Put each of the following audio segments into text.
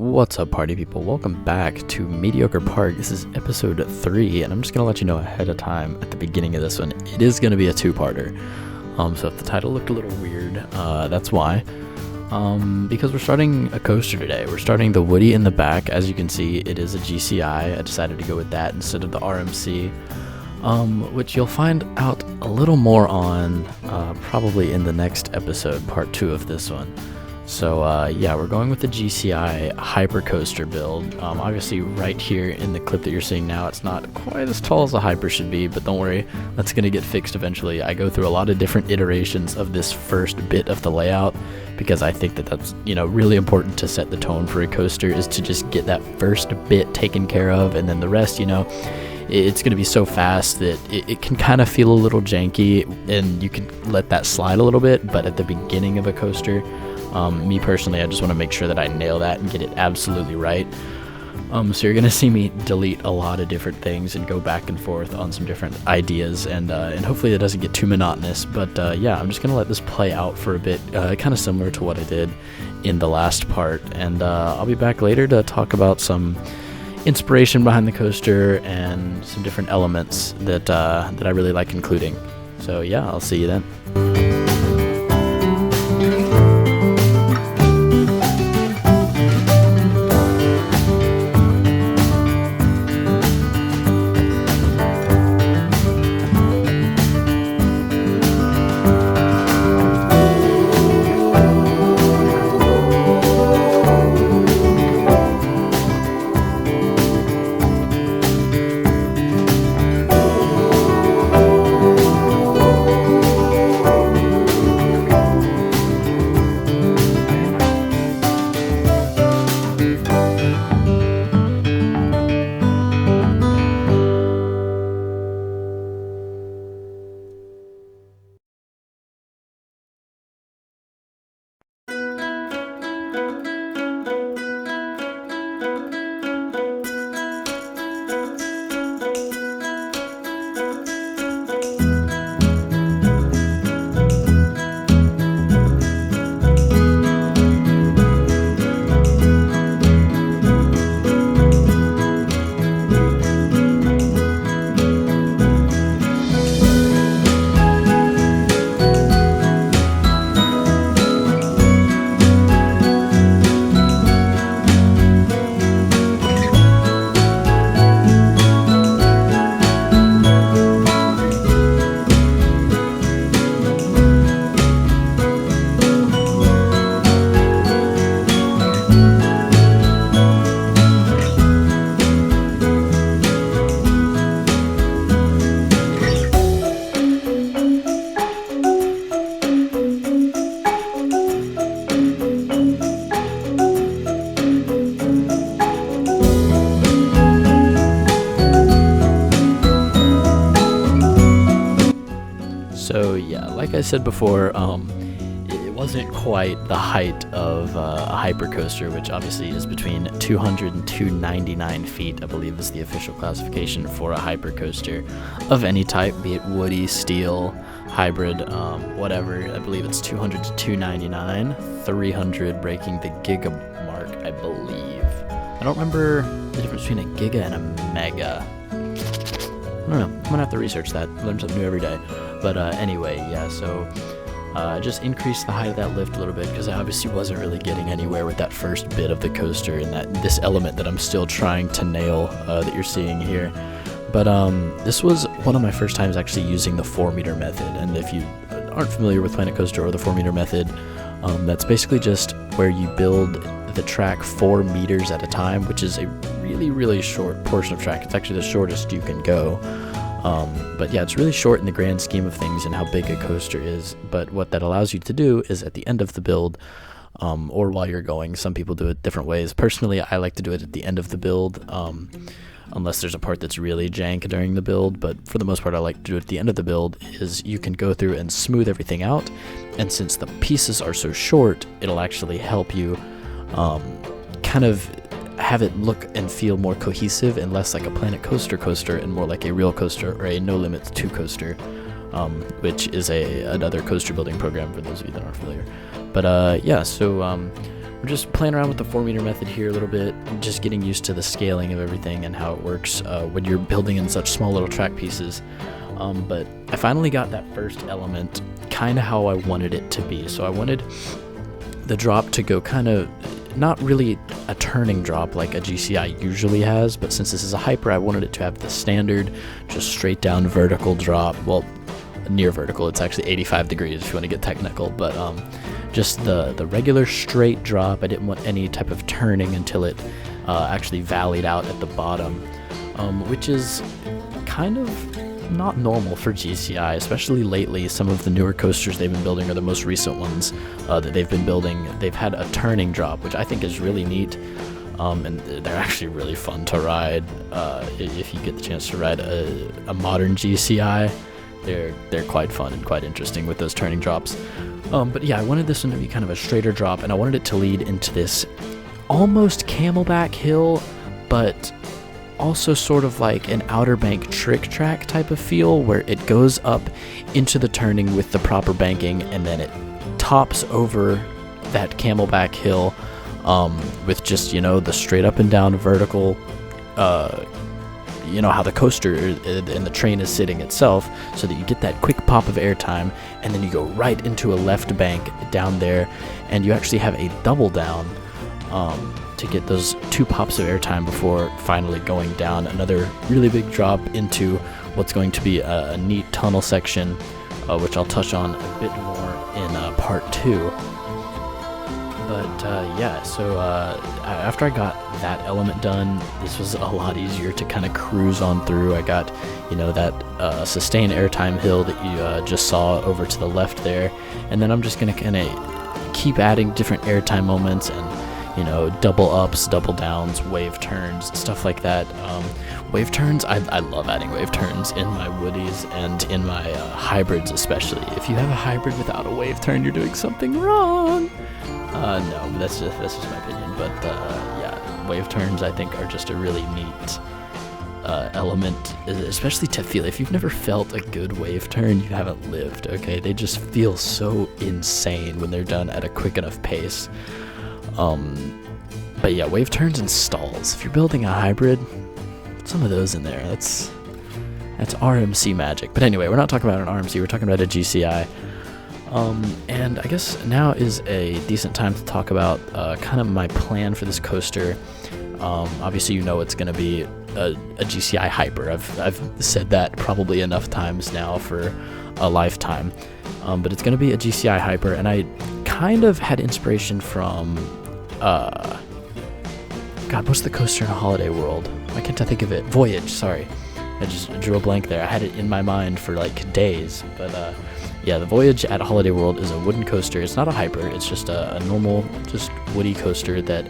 What's up, party people? Welcome back to Mediocre Park. This is episode 3, and I'm just going to let you know ahead of time at the beginning of this one, it is going to be a two-parter. So if the title looked a little weird, that's why. Because we're starting a coaster today. We're starting the Woodie in the back. As you can see, it is a GCI. I decided to go with that instead of the RMC, which you'll find out a little more on probably in the next episode, part 2 of this one. So yeah, we're going with the GCI Hyper Coaster build. Obviously right here in the clip that you're seeing now, it's not quite as tall as a Hyper should be, but don't worry, that's going to get fixed eventually. I go through a lot of different iterations of this first bit of the layout because I think that that's, really important to set the tone for a coaster, is to just get that first bit taken care of, and then the rest, it's going to be so fast that it can kind of feel a little janky, and you can let that slide a little bit. But at the beginning of a coaster, me personally, I just want to make sure that I nail that and get it absolutely right. So you're going to see me delete a lot of different things and go back and forth on some different ideas, and hopefully it doesn't get too monotonous. But yeah, I'm just going to let this play out for a bit, kind of similar to what I did in the last part. And I'll be back later to talk about some inspiration behind the coaster and some different elements that I really like including. So yeah, I'll see you then. So yeah, like I said before, it wasn't quite the height of a hyper coaster, which obviously is between 200 and 299 feet, I believe is the official classification for a hyper coaster of any type, be it Woodie, Steel, Hybrid, whatever. I believe it's 200 to 299, 300 breaking the Giga mark, I believe. I don't remember the difference between a Giga and a Mega. I don't know. I'm gonna have to research that. Learn something new every day. But anyway, yeah, so just increase the height of that lift a little bit, because I obviously wasn't really getting anywhere with that first bit of the coaster and this element that I'm still trying to nail that you're seeing here. But this was one of my first times actually using the 4-meter method. And if you aren't familiar with Planet Coaster or the 4-meter method, that's basically just where you build the track 4 meters at a time, which is a really, really short portion of track. It's actually the shortest you can go. But yeah, it's really short in the grand scheme of things and how big a coaster is. But what that allows you to do is at the end of the build, or while you're going, some people do it different ways. Personally, I like to do it at the end of the build, unless there's a part that's really jank during the build. But for the most part, I like to do it at the end of the build, is you can go through and smooth everything out. And since the pieces are so short, it'll actually help you kind of have it look and feel more cohesive and less like a Planet Coaster and more like a real coaster or a No Limits 2 coaster, which is another coaster building program for those of you that aren't familiar. But yeah, so I'm just playing around with the 4-meter method here a little bit, just getting used to the scaling of everything and how it works when you're building in such small little track pieces. But I finally got that first element kind of how I wanted it to be. So I wanted the drop to go kind of not really a turning drop like a GCI usually has, but since this is a hyper, I wanted it to have the standard, just straight down vertical drop. Well, near vertical, it's actually 85 degrees if you want to get technical, but just the regular straight drop. I didn't want any type of turning until it actually valleyed out at the bottom, which is kind of not normal for GCI, especially lately. Some of the newer coasters they've been building, or the most recent ones that they've been building, they've had a turning drop, which I think is really neat, and they're actually really fun to ride. If you get the chance to ride a modern GCI, they're quite fun and quite interesting with those turning drops. But yeah, I wanted this one to be kind of a straighter drop, and I wanted it to lead into this almost camelback hill, but also sort of like an Outer Bank trick track type of feel, where it goes up into the turning with the proper banking, and then it tops over that camelback hill with just, the straight up and down vertical, how the coaster and the train is sitting itself, so that you get that quick pop of airtime, and then you go right into a left bank down there, and you actually have a double down to get those 2 pops of airtime before finally going down another really big drop into what's going to be a neat tunnel section, which I'll touch on a bit more in part 2. But so after I got that element done, this was a lot easier to kind of cruise on through. I got, that sustained airtime hill that you just saw over to the left there, and then I'm just going to kind of keep adding different airtime moments and, double ups, double downs, wave turns, stuff like that. Wave turns, I love adding wave turns in my Woodies and in my hybrids especially. If you have a hybrid without a wave turn, you're doing something wrong. No, that's just my opinion, but wave turns I think are just a really neat element, especially to feel. If you've never felt a good wave turn, you haven't lived, okay? They just feel so insane when they're done at a quick enough pace. But yeah, wave turns and stalls. If you're building a hybrid, put some of those in there. That's RMC magic. But anyway, we're not talking about an RMC, we're talking about a GCI. And I guess now is a decent time to talk about kind of my plan for this coaster. Obviously, it's going to be a GCI Hyper. I've said that probably enough times now for a lifetime. But it's going to be a GCI Hyper, and I kind of had inspiration from, what's the coaster in a Holiday World? Why can't I think of it? Voyage, sorry. I just drew a blank there. I had it in my mind for like days, but the Voyage at Holiday World is a wooden coaster. It's not a hyper, it's just a normal, just woody coaster that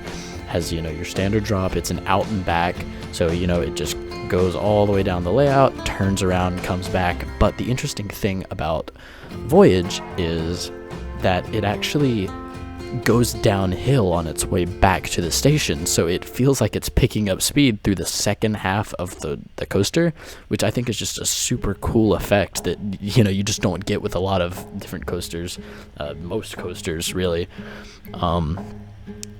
has, your standard drop. It's an out and back, so, it just goes all the way down the layout, turns around, comes back. But the interesting thing about Voyage is that it actually goes downhill on its way back to the station, so it feels like it's picking up speed through the second half of the coaster, which I think is just a super cool effect that you just don't get with a lot of different coasters, most coasters really.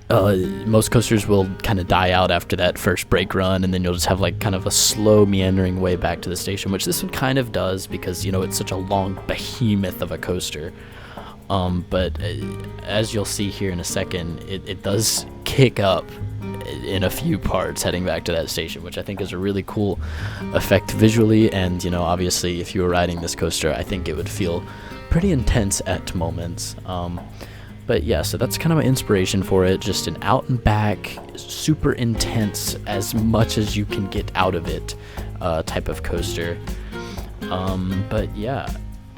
Most coasters will kind of die out after that first brake run, and then you'll just have like kind of a slow meandering way back to the station, which this one kind of does because it's such a long behemoth of a coaster. But as you'll see here in a second, it does kick up in a few parts heading back to that station, which I think is a really cool effect visually. And, obviously, if you were riding this coaster, I think it would feel pretty intense at moments. But yeah, so that's kind of my inspiration for it. Just an out and back, super intense, as much as you can get out of it type of coaster. But yeah.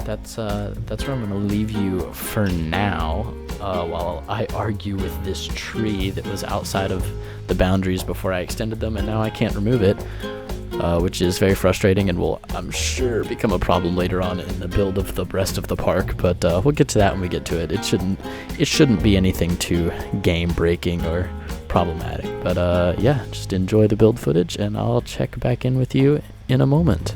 That's where I'm going to leave you for now, while I argue with this tree that was outside of the boundaries before I extended them, and now I can't remove it, which is very frustrating and will, I'm sure, become a problem later on in the build of the rest of the park, but we'll get to that when we get to it. It shouldn't be anything too game-breaking or problematic, but just enjoy the build footage, and I'll check back in with you in a moment.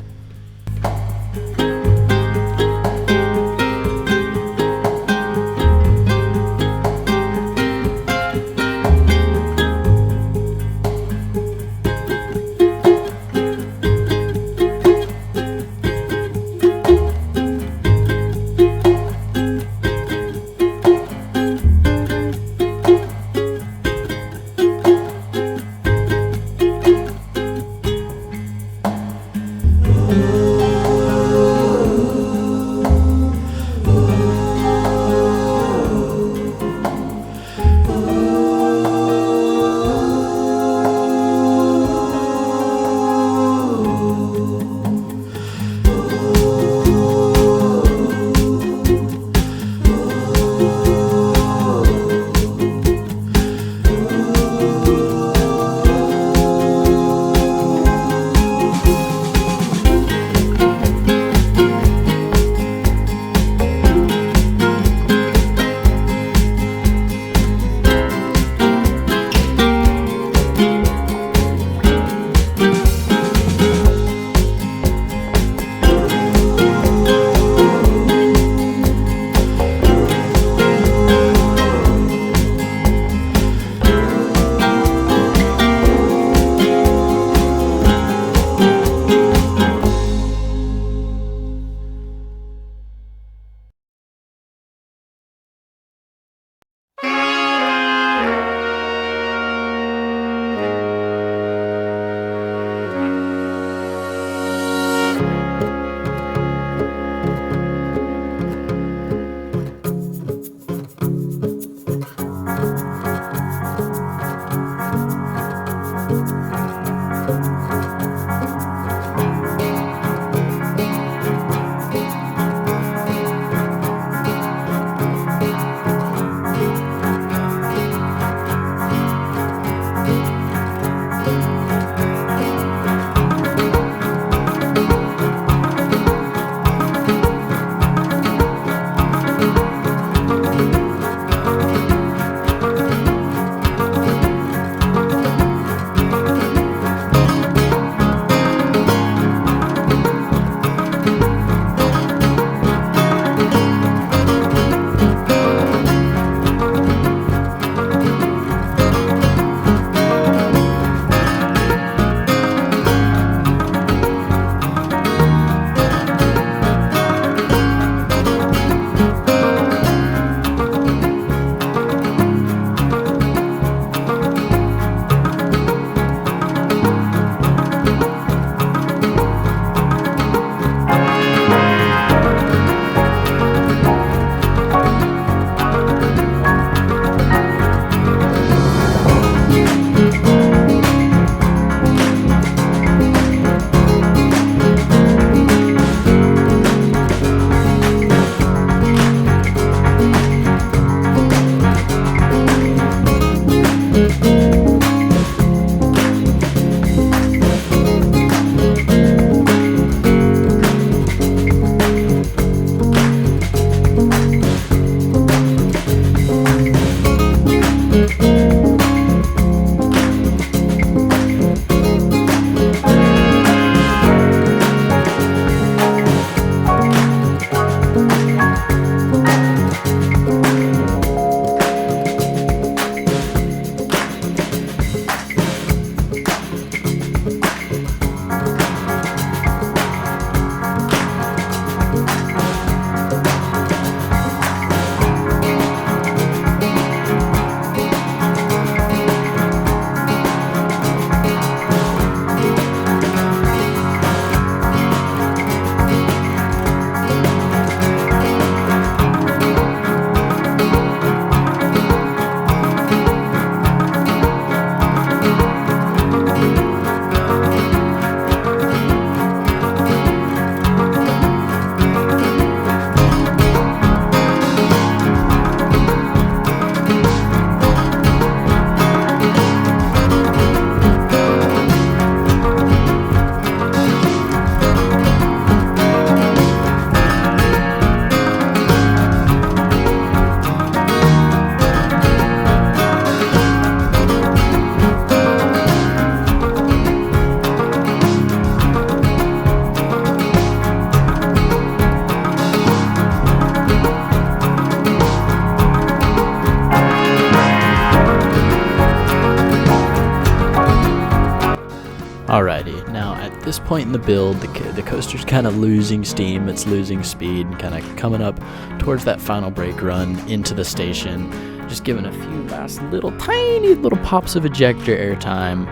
Alrighty, now at this point in the build, the coaster's kind of losing steam, it's losing speed, kind of coming up towards that final brake run into the station, just giving a few last tiny little pops of ejector airtime,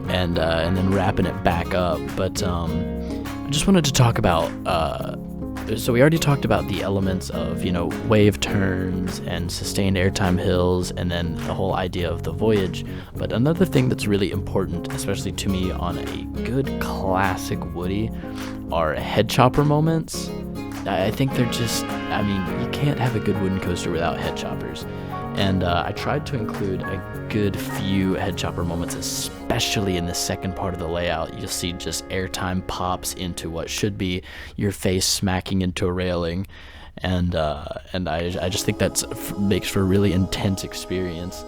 and then wrapping it back up. But I just wanted to talk about, so we already talked about the elements of, wave turns and sustained airtime hills, and then the whole idea of the voyage. But another thing that's really important, especially to me on a good classic Woody, are head chopper moments. I think they're just, you can't have a good wooden coaster without head choppers. And I tried to include a good few head chopper moments, especially in the second part of the layout. You'll see just airtime pops into what should be your face smacking into a railing, and I just think that makes for a really intense experience.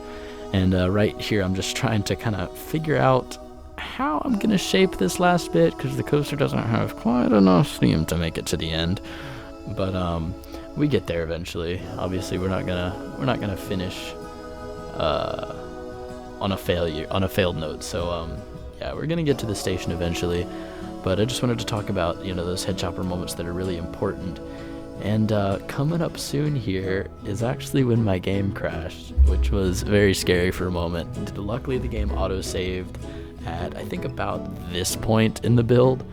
And right here, I'm just trying to kind of figure out how I'm gonna shape this last bit, because the coaster doesn't have quite enough steam to make it to the end. But we get there eventually. Obviously, we're not gonna finish on a failed note. So yeah, we're gonna get to the station eventually. But I just wanted to talk about those head chopper moments that are really important. And coming up soon here is actually when my game crashed, which was very scary for a moment. Luckily, the game auto-saved at I think about this point in the build.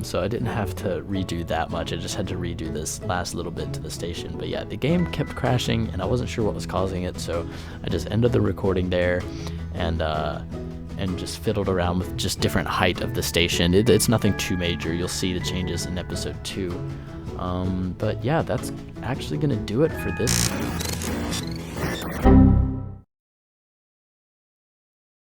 So I didn't have to redo that much. I just had to redo this last little bit to the station. But yeah, the game kept crashing and I wasn't sure what was causing it, so I just ended the recording there and just fiddled around with just different height of the station. It's nothing too major. You'll see the changes in episode 2. But yeah, that's actually gonna do it for this.